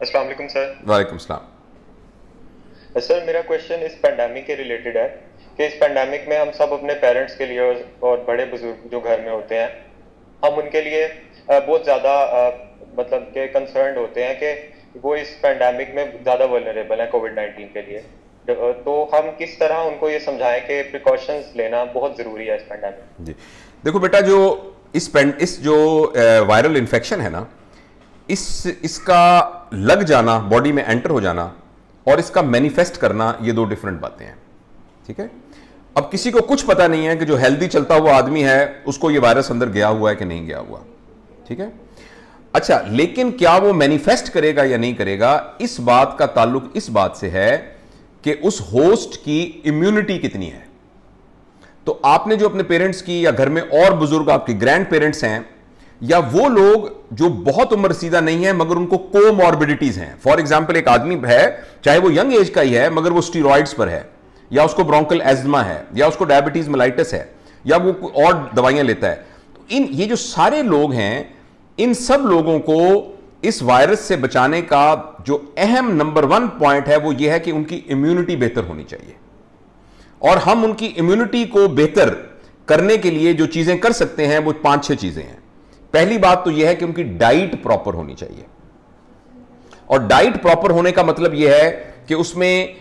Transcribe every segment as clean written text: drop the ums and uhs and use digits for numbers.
अस्सलाम वालेकुम सर। वालेकुम सलाम। सर मेरा क्वेश्चन इस पेंडेमिक के रिलेटेड है कि इस पेंडेमिक में हम सब अपने पेरेंट्स के लिए और बड़े बुजुर्ग जो घर में होते हैं, हम उनके लिए बहुत ज़्यादा मतलब के कंसर्न होते हैं कि वो इस पेंडेमिक में ज़्यादा वल्नरेबल हैं कोविड-19 के लिए। तो हम किस तरह उनको ये समझाएं कि प्रिकॉशंस लेना बहुत ज़रूरी है इस पेंडेमिक में। जी देखो बेटा, जो इस जो वायरल इन्फेक्शन है ना, इसका लग जाना, बॉडी में एंटर हो जाना और इसका मैनिफेस्ट करना, ये दो डिफरेंट बातें हैं। ठीक है। अब किसी को कुछ पता नहीं है कि जो हेल्दी चलता हुआ आदमी है उसको ये वायरस अंदर गया हुआ है कि नहीं गया हुआ। ठीक है। अच्छा, लेकिन क्या वो मैनिफेस्ट करेगा या नहीं करेगा, इस बात का ताल्लुक इस बात से है कि उस होस्ट की इम्यूनिटी कितनी है। तो आपने जो अपने पेरेंट्स की, या घर में और बुजुर्ग आपके ग्रैंड पेरेंट्स हैं, या वो लोग जो बहुत उम्र सीधा नहीं है मगर उनको कोमॉर्बिडिटीज हैं। फॉर एग्जांपल, एक आदमी है, चाहे वो यंग एज का ही है मगर वो स्टीरॉइड्स पर है, या उसको ब्रोंकल एज्मा है, या उसको डायबिटीज मेलाइटिस है, या वो और दवाइयां लेता है। तो ये जो सारे लोग हैं, इन सब लोगों को इस वायरस से बचाने का जो अहम नंबर 1 पॉइंट है वो ये है कि उनकी इम्यूनिटी बेहतर होनी चाहिए। और हम उनकी इम्यूनिटी को बेहतर करने के लिए जो चीजें कर सकते हैं वो 5-6 चीजें हैं। पहली बात तो यह है कि उनकी डाइट प्रॉपर होनी चाहिए। और डाइट प्रॉपर होने का मतलब यह है कि उसमें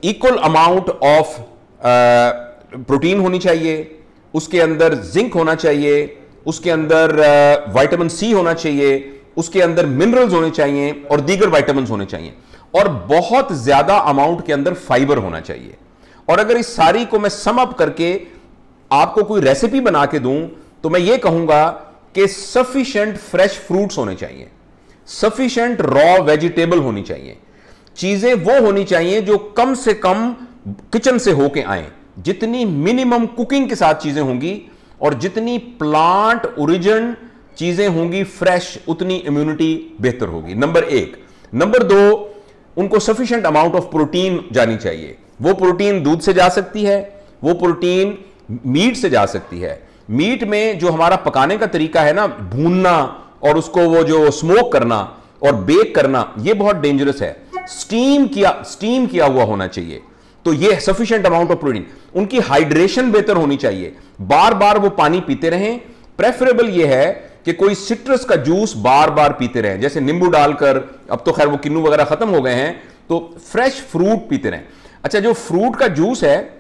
इक्वल अमाउंट ऑफ प्रोटीन होनी चाहिए, उसके अंदर जिंक होना चाहिए, उसके अंदर विटामिन सी होना चाहिए, उसके अंदर मिनरल्स होने चाहिए और दीगर विटामिन होने चाहिए, और बहुत ज्यादा अमाउंट के अंदर फाइबर होना चाहिए। और अगर इस सारी को मैं सम अप करके आपको कोई रेसिपी बना के दूं तो मैं ये कहूंगा कि सफिशिएंट फ्रेश फ्रूट्स होने चाहिए, सफिशिएंट रॉ वेजिटेबल होनी चाहिए, चीजें वो होनी चाहिए जो कम से कम किचन से होके आए। जितनी मिनिमम कुकिंग के साथ चीजें होंगी और जितनी प्लांट ओरिजिन चीजें होंगी फ्रेश, उतनी इम्यूनिटी बेहतर होगी। नंबर 1। नंबर 2, उनको सफिशिएंट अमाउंट ऑफ प्रोटीन जानी चाहिए। वो प्रोटीन दूध से जा सकती है, वो प्रोटीन मीट से जा सकती है। मीट में जो हमारा पकाने का तरीका है ना, भूनना और उसको वो जो स्मोक करना और बेक करना, ये बहुत डेंजरस है। स्टीम किया हुआ होना चाहिए। तो ये सफिशिएंट अमाउंट ऑफ प्रोटीन। उनकी हाइड्रेशन बेहतर होनी चाहिए, बार बार वो पानी पीते रहें। प्रेफरेबल ये है कि कोई सिट्रस का जूस बार बार पीते रहें, जैसे नींबू डालकर, अब तो खैर वो किन्नू वगैरह खत्म हो गए हैं, तो फ्रेश फ्रूट पीते रहें। अच्छा, जो फ्रूट का जूस है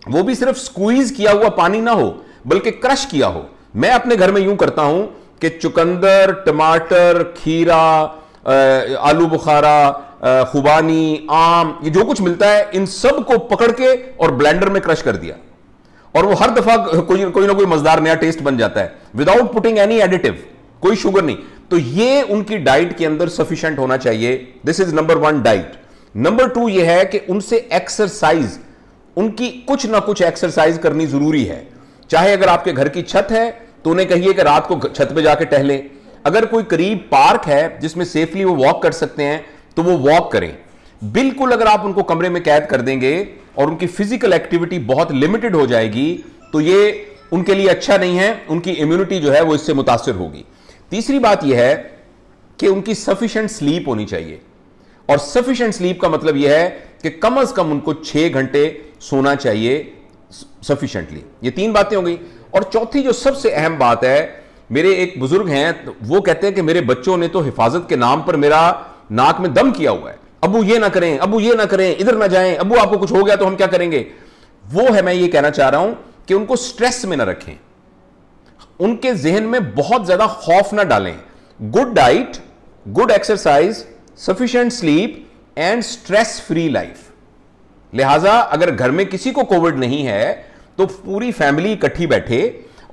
वो भी सिर्फ स्क्वीज किया हुआ पानी ना हो बल्कि क्रश किया हो। मैं अपने घर में यूं करता हूं कि चुकंदर, टमाटर, खीरा, आलू बुखारा, खुबानी, आम, ये जो कुछ मिलता है इन सब को पकड़ के और ब्लेंडर में क्रश कर दिया, और वो हर दफा कोई ना कोई मजेदार नया टेस्ट बन जाता है विदाउट पुटिंग एनी एडिटिव, कोई शुगर नहीं। तो ये उनकी डाइट के अंदर सफिशिएंट होना चाहिए। This is number 1 diet. Number 2 ये है कि उनसे एक्सरसाइज, उनकी कुछ ना कुछ एक्सरसाइज करनी जरूरी है। चाहे अगर आपके घर की छत है तो उन्हें कहिए कि रात को छत पे जाके टहलें। अगर कोई करीब पार्क है जिसमें सेफली वो वॉक कर सकते हैं तो वो वॉक करें। बिल्कुल अगर आप उनको कमरे में कैद कर देंगे और उनकी फिजिकल एक्टिविटी बहुत लिमिटेड हो जाएगी तो ये उनके लिए अच्छा नहीं है। उनकी इम्यूनिटी जो है वो इससे मुतासिर होगी। तीसरी बात यह है कि उनकी सफिशिएंट स्लीप होनी चाहिए। और सफिशिएंट स्लीप का मतलब यह है कि कम से कम उनको 6 घंटे सोना चाहिए सफिशिएंटली। ये 3 बातें हो गई। और चौथी जो सबसे अहम बात है, मेरे एक बुजुर्ग हैं, वो कहते हैं कि मेरे बच्चों ने तो हिफाजत के नाम पर मेरा नाक में दम किया हुआ है। अबू ये ना करें, अबू ये ना करें, इधर ना जाएं, अबू आपको कुछ हो गया तो हम क्या करेंगे। वो है, मैं ये कहना चाह रहा हूं कि उनको स्ट्रेस में ना रखें, उनके जहन में बहुत ज्यादा खौफ ना डालें। Good diet, good exercise, sufficient sleep and stress free life. लिहाजा अगर घर में किसी को कोविड नहीं है तो पूरी फैमिली इकट्ठी बैठे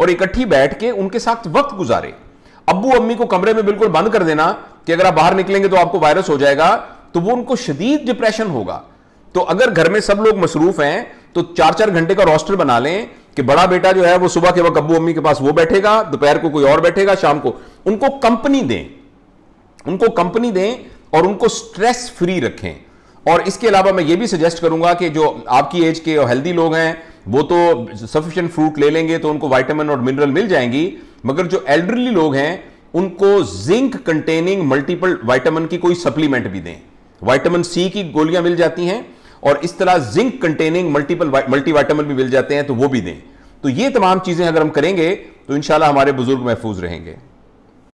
और इकट्ठी बैठ के उनके साथ वक्त गुजारे। अब्बू अम्मी को कमरे में बिल्कुल बंद कर देना कि अगर आप बाहर निकलेंगे तो आपको वायरस हो जाएगा, तो वो उनको शदीद डिप्रेशन होगा। तो अगर घर में सब लोग मसरूफ हैं तो 4-4 घंटे का रोस्टर बना लें कि बड़ा बेटा जो है वो सुबह के वक्त अब्बू अम्मी के पास वो बैठेगा, दोपहर को कोई और बैठेगा, शाम को उनको कंपनी दें, उनको कंपनी दें और उनको स्ट्रेस फ्री रखें। और इसके अलावा मैं ये भी सजेस्ट करूंगा कि जो आपकी एज के हेल्दी लोग हैं वो तो सफिशिएंट फ्रूट ले लेंगे तो उनको विटामिन और मिनरल मिल जाएंगी, मगर जो एल्डरली लोग हैं उनको जिंक कंटेनिंग मल्टीपल विटामिन की कोई सप्लीमेंट भी दें। विटामिन सी की गोलियां मिल जाती हैं और इस तरह जिंक कंटेनिंग मल्टीविटामिन भी मिल जाते हैं, तो वो भी दें। तो ये तमाम चीजें अगर हम करेंगे तो इंशाल्लाह हमारे बुजुर्ग महफूज रहेंगे।